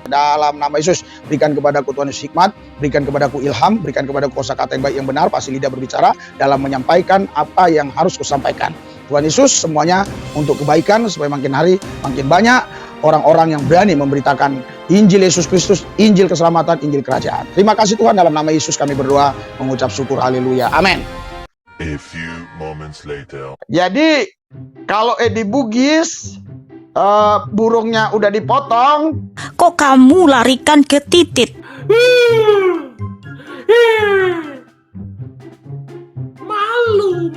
Dalam nama Yesus, berikan kepadaku Tuhan Yesus hikmat, berikan kepadaku ilham, berikan kepadaku kosakata yang baik yang benar, pasti lidah berbicara dalam menyampaikan apa yang harus kusampaikan. Tuhan Yesus, semuanya untuk kebaikan supaya makin hari makin banyak orang-orang yang berani memberitakan Injil Yesus Kristus, Injil keselamatan, Injil kerajaan. Terima kasih Tuhan, dalam nama Yesus kami berdoa, mengucap syukur, haleluya, amin. A few moments later. Jadi kalau Edi Bugis burungnya udah dipotong, kok kamu larikan ke titit? Malu.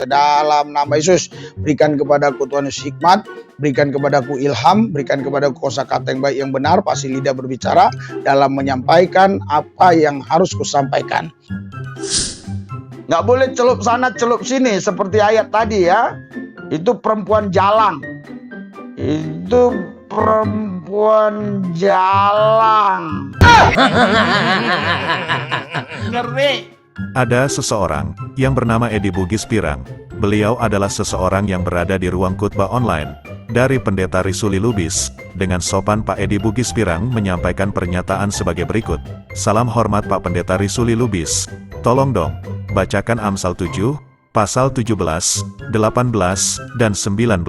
dalam nama Yesus, berikan kepadaku Tuhan Yesus hikmat, berikan kepadaku ilham, berikan kepadaku kosakata yang baik yang benar, pasti lidah berbicara dalam menyampaikan apa yang harus kusampaikan. Nggak boleh celup sana celup sini seperti ayat tadi ya. Itu perempuan jalang. Itu perempuan jalang. Ngeri. Ada seseorang yang bernama Edi Bugis Pirang. Beliau adalah seseorang yang berada di ruang khotbah online dari Pendeta Risuli Lubis. Dengan sopan Pak Edi Bugis Pirang menyampaikan pernyataan sebagai berikut. Salam hormat Pak Pendeta Risuli Lubis. Tolong dong, bacakan Amsal 7, pasal 17, 18, dan 19.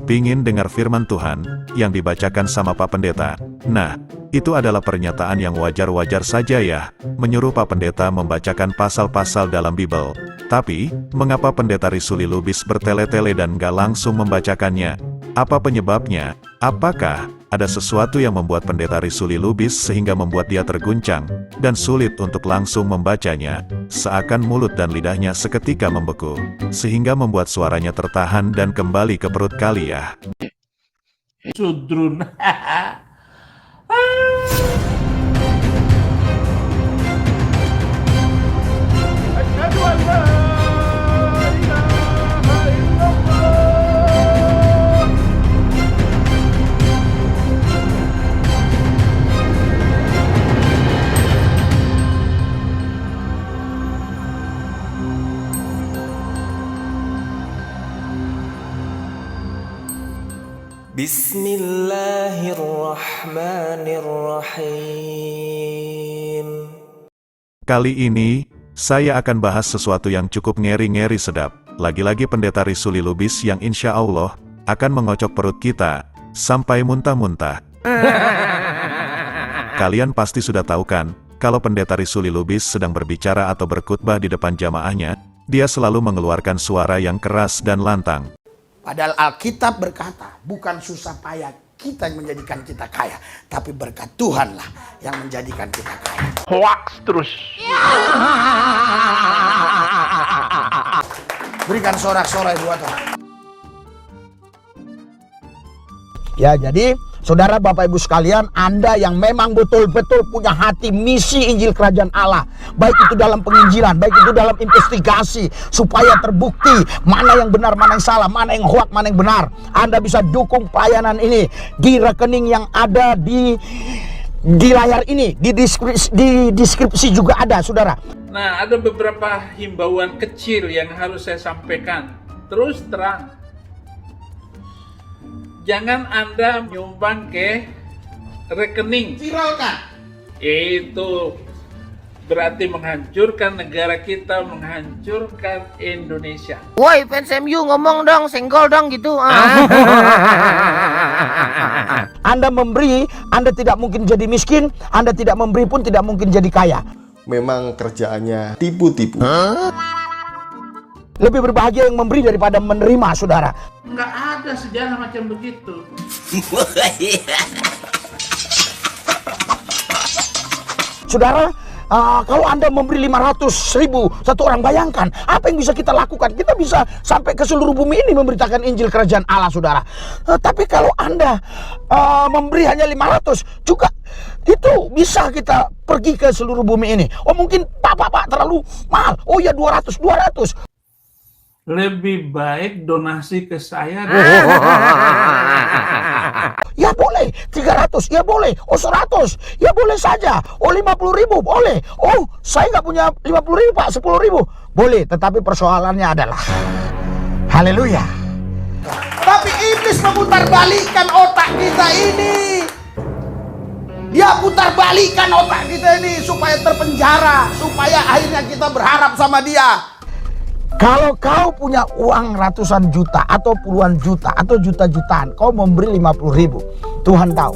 Pingin dengar firman Tuhan yang dibacakan sama Pak Pendeta. Nah, itu adalah pernyataan yang wajar-wajar saja ya, menyuruh Pak Pendeta membacakan pasal-pasal dalam Bible. Tapi, mengapa Pendeta Risuli Lubis bertele-tele dan gak langsung membacakannya? Apa penyebabnya? Apakah ada sesuatu yang membuat Pendeta Risuli Lubis sehingga membuat dia terguncang dan sulit untuk langsung membacanya? Seakan mulut dan lidahnya seketika membeku, sehingga membuat suaranya tertahan dan kembali ke perut kali ya. Sudrun. Bismillahirrahmanirrahim. Kali ini, saya akan bahas sesuatu yang cukup ngeri-ngeri sedap. Lagi-lagi Pendeta Risuli Lubis yang insya Allah akan mengocok perut kita sampai muntah-muntah. Kalian pasti sudah tahu kan, kalau Pendeta Risuli Lubis sedang berbicara atau berkhutbah di depan jamaahnya, dia selalu mengeluarkan suara yang keras dan lantang. Padahal Alkitab berkata, bukan susah payah kita yang menjadikan kita kaya, tapi berkat Tuhan lah yang menjadikan kita kaya. Hoax terus. Berikan sorak-sorai buat Tuhan. Ya, jadi saudara Bapak Ibu sekalian, Anda yang memang betul-betul punya hati misi Injil Kerajaan Allah, baik itu dalam penginjilan, baik itu dalam investigasi, supaya terbukti mana yang benar, mana yang salah, mana yang hoak, mana yang benar. Anda bisa dukung pelayanan ini di rekening yang ada di layar ini, di deskripsi juga ada, saudara. Nah, ada beberapa himbauan kecil yang harus saya sampaikan. Terus terang, jangan Anda nyumbang ke rekening. Viralkan. Itu berarti menghancurkan negara kita, menghancurkan Indonesia. Woi, fans MU ngomong dong, senggol dong gitu. Anda memberi, Anda tidak mungkin jadi miskin. Anda tidak memberi pun tidak mungkin jadi kaya. Memang kerjaannya tipu-tipu. Lebih berbahagia yang memberi daripada menerima, saudara. Nggak ada sejarah macam begitu. Saudara, kalau Anda memberi 500.000 satu orang, bayangkan apa yang bisa kita lakukan. Kita bisa sampai ke seluruh bumi ini memberitakan Injil Kerajaan Allah, saudara. Tapi kalau Anda memberi hanya 500, juga itu bisa kita pergi ke seluruh bumi ini. Oh, mungkin Pak terlalu mahal. Oh ya, 200. Lebih baik donasi ke saya. Ya boleh, 300, ya boleh, oh 100, ya boleh saja, oh 50.000, boleh, oh saya nggak punya 50.000 Pak, 10.000, boleh, tetapi persoalannya adalah, haleluya. Tapi iblis memutarbalikkan otak kita ini. Dia putar balikan otak kita ini supaya terpenjara, supaya akhirnya kita berharap sama dia. Kalau kau punya uang ratusan juta atau puluhan juta atau juta-jutaan, kau memberi 50.000, Tuhan tahu.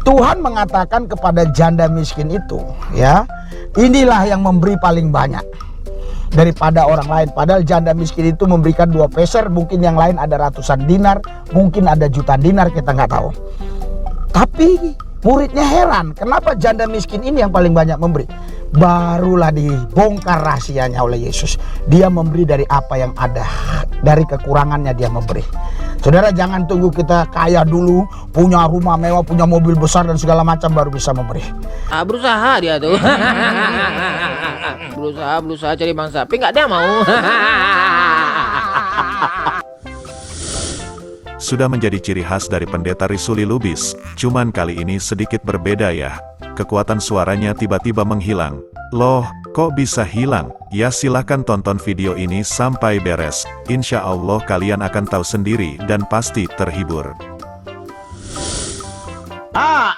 Tuhan mengatakan kepada janda miskin itu, ya, inilah yang memberi paling banyak daripada orang lain. Padahal janda miskin itu memberikan 2 peser, mungkin yang lain ada ratusan dinar, mungkin ada jutaan dinar, kita nggak tahu. Tapi muridnya heran, kenapa janda miskin ini yang paling banyak memberi? Barulah dibongkar rahasianya oleh Yesus. Dia memberi dari apa yang ada, dari kekurangannya dia memberi. Saudara, jangan tunggu kita kaya dulu, punya rumah mewah, punya mobil besar dan segala macam baru bisa memberi. Berusaha dia tuh. berusaha cari bang sapi, nggak dia mau. Sudah menjadi ciri khas dari pendeta Risuli Lubis, cuman kali ini sedikit berbeda ya. Kekuatan suaranya tiba-tiba menghilang. Loh, kok bisa hilang? Ya silahkan tonton video ini sampai beres. Insya Allah kalian akan tahu sendiri dan pasti terhibur.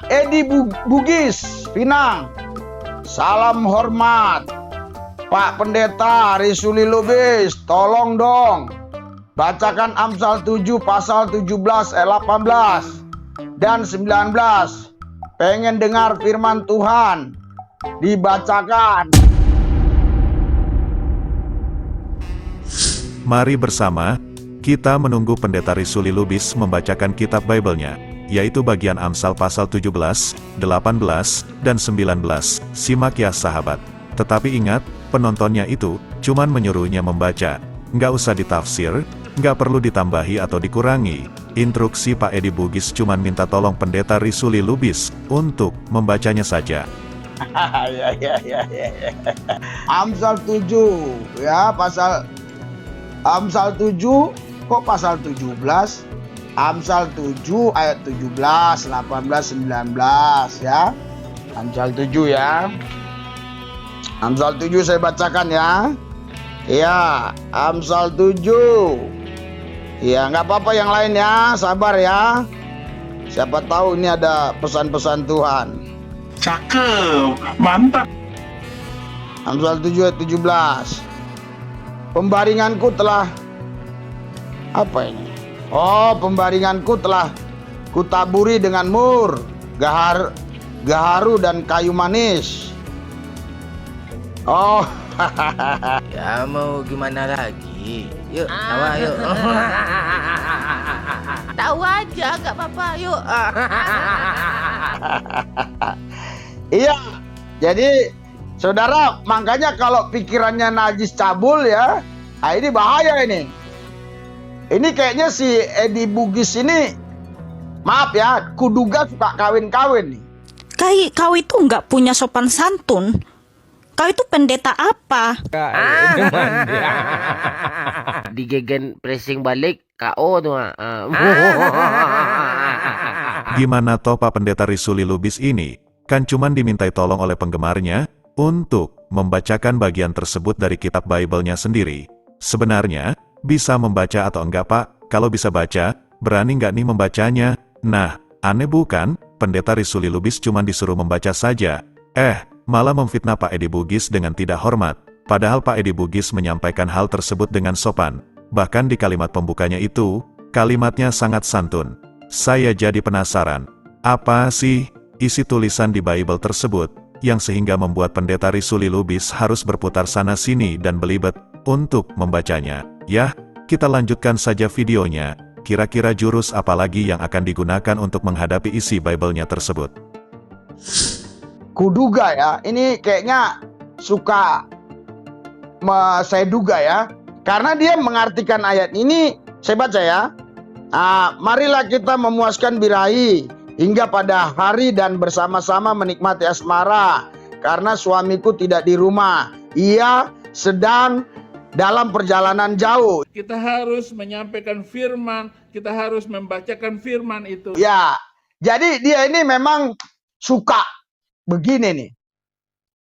Edi Bugis, Pinang. Salam hormat. Pak Pendeta Risuli Lubis, tolong dong. Bacakan Amsal 7 pasal 17 ayat 18 dan 19. Pengen dengar firman Tuhan dibacakan. Mari bersama, kita menunggu Pendeta Risuli Lubis membacakan kitab Bible-nya, yaitu bagian Amsal pasal 17, 18, dan 19. Simak ya sahabat. Tetapi ingat, penontonnya itu cuman menyuruhnya membaca. Nggak usah ditafsir, nggak perlu ditambahi atau dikurangi. Instruksi Pak Edi Bugis cuman minta tolong Pendeta Risuli Lubis untuk membacanya saja. Amsal 7 ya, pasal Amsal 7 kok pasal 17? Amsal 7 ayat 17, 18, 19 ya. Amsal 7 ya. Amsal 7 saya bacakan ya. Ya, Amsal 7. Ya, nggak apa-apa yang lain ya, sabar ya. Siapa tahu ini ada pesan-pesan Tuhan. Cakep, mantap. Amsal 7 ayat 17. Pembaringanku telah, apa ini? Oh, pembaringanku telah kutaburi dengan mur, gaharu dan kayu manis. Oh, Ya mau gimana lagi? Yuk, tawa yuk. Tahu aja, nggak apa-apa. Yuk. iya. Jadi, saudara, makanya kalau pikirannya najis cabul ya, ini bahaya ini. Ini kayaknya si Edi Bugis ini, maaf ya, kuduga suka kawin-kawin nih. Kau itu nggak punya sopan santun. Kau itu pendeta apa? Digegen pressing balik KO tuh. Gimana toh Pak Pendeta Risuli Lubis ini? Kan cuman dimintai tolong oleh penggemarnya untuk membacakan bagian tersebut dari kitab Bible-nya sendiri. Sebenarnya, bisa membaca atau enggak Pak? Kalau bisa baca, berani nggak nih membacanya? Nah, aneh bukan? Pendeta Risuli Lubis cuman disuruh membaca saja. Malah memfitnah Pak Edi Bugis dengan tidak hormat. Padahal Pak Edi Bugis menyampaikan hal tersebut dengan sopan. Bahkan di kalimat pembukanya itu, kalimatnya sangat santun. Saya jadi penasaran, apa sih isi tulisan di Bible tersebut, yang sehingga membuat Pendeta Risuli Lubis harus berputar sana-sini dan belibet untuk membacanya. Yah, kita lanjutkan saja videonya. Kira-kira jurus apa lagi yang akan digunakan untuk menghadapi isi Bible-nya tersebut? Kuduga ya, ini kayaknya suka saya duga ya, karena dia mengartikan ayat ini. Saya baca ya. Marilah kita memuaskan birahi hingga pada hari dan bersama-sama menikmati asmara, karena suamiku tidak di rumah, ia sedang dalam perjalanan jauh. Kita harus menyampaikan firman, kita harus membacakan firman itu. Ya, jadi dia ini memang suka begini nih.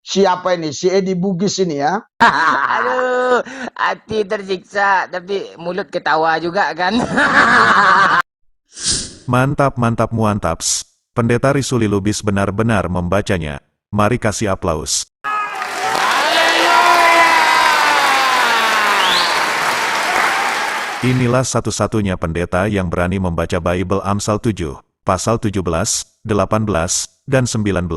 Siapa ini? Si Edi Bugis ini ya. Aduh, hati tersiksa tapi mulut ketawa juga kan. Mantap, mantap, muantaps. Pendeta Risuli Lubis benar-benar membacanya. Mari kasih aplaus. Inilah satu-satunya pendeta yang berani membaca Bible Amsal 7, pasal 17, 18, dan 19.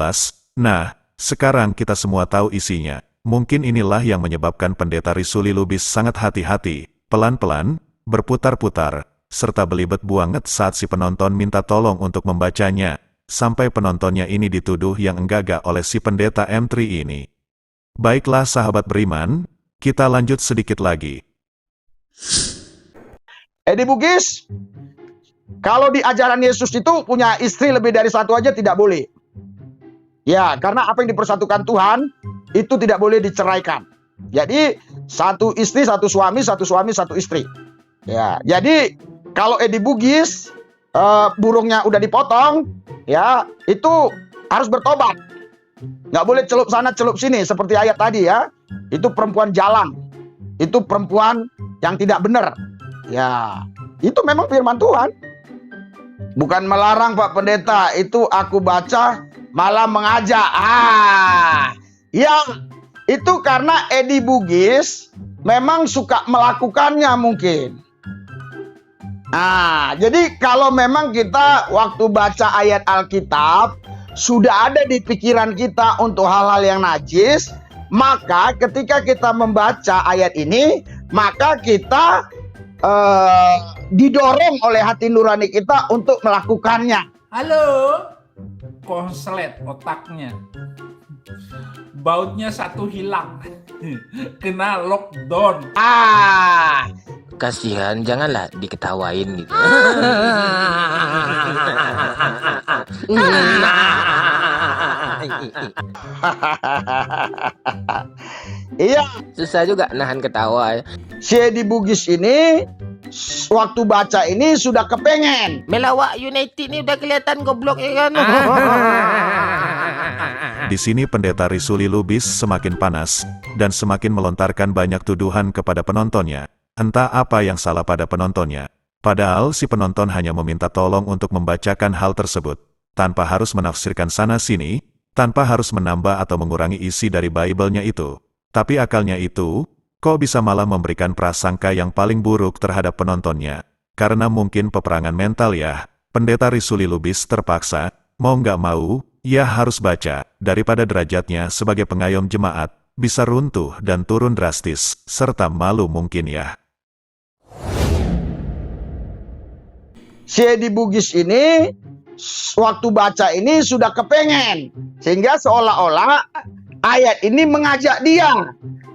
Nah, sekarang kita semua tahu isinya. Mungkin inilah yang menyebabkan pendeta Risuli Lubis sangat hati-hati, pelan-pelan, berputar-putar, serta belibet banget saat si penonton minta tolong untuk membacanya, sampai penontonnya ini dituduh yang enggak oleh si pendeta M3 ini. Baiklah sahabat beriman, kita lanjut sedikit lagi. Edi Bugis, kalau di ajaran Yesus itu punya istri lebih dari satu aja tidak boleh. Ya, karena apa yang dipersatukan Tuhan, itu tidak boleh diceraikan. Jadi, satu istri, satu suami, satu istri. Ya, jadi kalau Edi Bugis, burungnya udah dipotong, ya, itu harus bertobat. Nggak boleh celup sana, celup sini, seperti ayat tadi ya. Itu perempuan jalang. Itu perempuan yang tidak benar. Ya, itu memang firman Tuhan. Bukan melarang Pak Pendeta, itu aku baca malah mengajak. Yang itu karena Edi Bugis memang suka melakukannya mungkin. Jadi kalau memang kita waktu baca ayat Alkitab sudah ada di pikiran kita untuk hal-hal yang najis, maka ketika kita membaca ayat ini, maka kita didorong oleh hati nurani kita untuk melakukannya. Halo, konslet otaknya. Bautnya satu hilang. Kena lockdown. Kasihan, janganlah diketawain gitu. Iya, Susah juga nahan ketawa. si Edi Bugis ini waktu baca ini sudah kepengen. Melawak United nih udah kelihatan goblok ya kan. Di sini pendeta Risuli Lubis semakin panas, dan semakin melontarkan banyak tuduhan kepada penontonnya. Entah apa yang salah pada penontonnya. Padahal si penonton hanya meminta tolong untuk membacakan hal tersebut, tanpa harus menafsirkan sana-sini, tanpa harus menambah atau mengurangi isi dari Bible-nya itu. Tapi akalnya itu, kok bisa malah memberikan prasangka yang paling buruk terhadap penontonnya. Karena mungkin peperangan mental ya, pendeta Risuli Lubis terpaksa, mau nggak mau, ya harus baca, daripada derajatnya sebagai pengayom jemaat, bisa runtuh dan turun drastis, serta malu mungkin ya. Si Edi Bugis ini waktu baca ini sudah kepengen, sehingga seolah-olah ayat ini mengajak dia,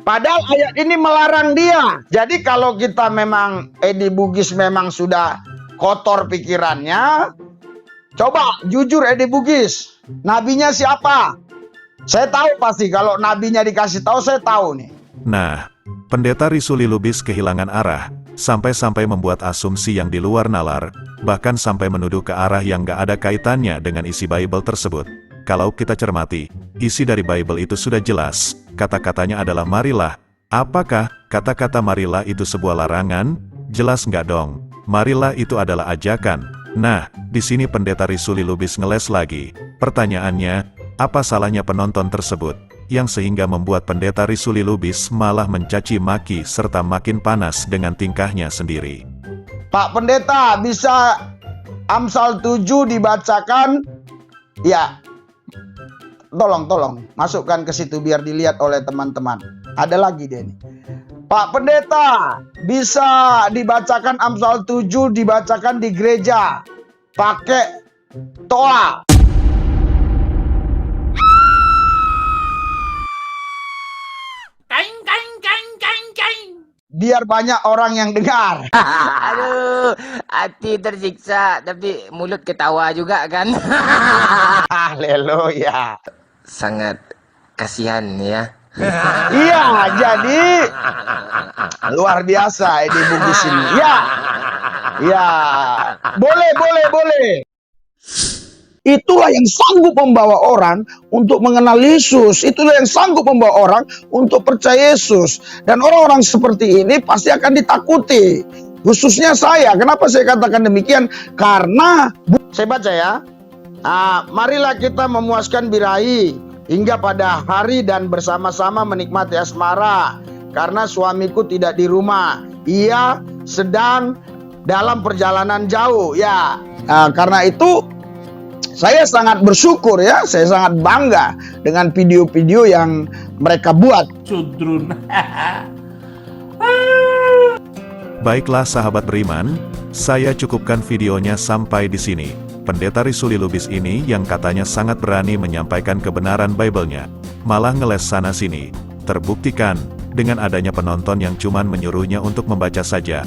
padahal ayat ini melarang dia. Jadi kalau kita memang Edi Bugis memang sudah kotor pikirannya, coba jujur Edi Bugis, nabinya siapa? Saya tahu pasti kalau nabinya dikasih tahu, saya tahu nih. Nah, pendeta Risuli Lubis kehilangan arah, sampai-sampai membuat asumsi yang di luar nalar, bahkan sampai menuduh ke arah yang gak ada kaitannya dengan isi Bible tersebut. Kalau kita cermati, isi dari Bible itu sudah jelas, kata-katanya adalah marilah. Apakah kata-kata marilah itu sebuah larangan? Jelas nggak dong. Marilah itu adalah ajakan. Nah, di sini pendeta Risuli Lubis ngeles lagi. Pertanyaannya, apa salahnya penonton tersebut, yang sehingga membuat pendeta Risuli Lubis malah mencaci maki serta makin panas dengan tingkahnya sendiri? Pak Pendeta, bisa Amsal 7 dibacakan? Ya, tolong masukkan ke situ biar dilihat oleh teman-teman. Ada lagi deh nih. Pak Pendeta, bisa dibacakan Amsal 7 dibacakan di gereja pakai toa. Biar banyak orang yang dengar. Aduh, hati tersiksa tapi mulut ketawa juga kan. Haleluya. Sangat kasihan ya. Iya, jadi luar biasa Edi Bugis ini. Ya, boleh. itulah yang sanggup membawa orang untuk mengenal Yesus. Itulah yang sanggup membawa orang untuk percaya Yesus. Dan orang-orang seperti ini pasti akan ditakuti. Khususnya saya. Kenapa saya katakan demikian? Karena, saya baca ya. Marilah kita memuaskan birahi hingga pada hari dan bersama-sama menikmati asmara. Karena suamiku tidak di rumah. Ia sedang dalam perjalanan jauh. Ya, karena itu saya sangat bersyukur ya. Saya sangat bangga dengan video-video yang mereka buat. Sudrun. Baiklah sahabat beriman, saya cukupkan videonya sampai di sini. Pendeta Risuli Lubis ini yang katanya sangat berani menyampaikan kebenaran Bible-nya, malah ngeles sana-sini. Terbuktikan, dengan adanya penonton yang cuman menyuruhnya untuk membaca saja,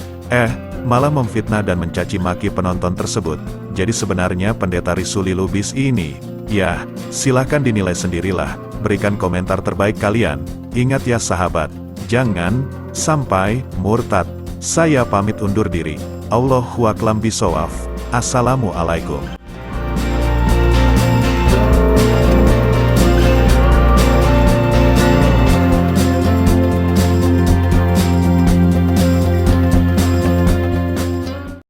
malah memfitnah dan mencaci maki penonton tersebut. Jadi sebenarnya Pendeta Risuli Lubis ini, ya, silahkan dinilai sendirilah, berikan komentar terbaik kalian. Ingat ya sahabat, jangan sampai murtad. Saya pamit undur diri. Allahu a'lam bishawab. Assalamualaikum.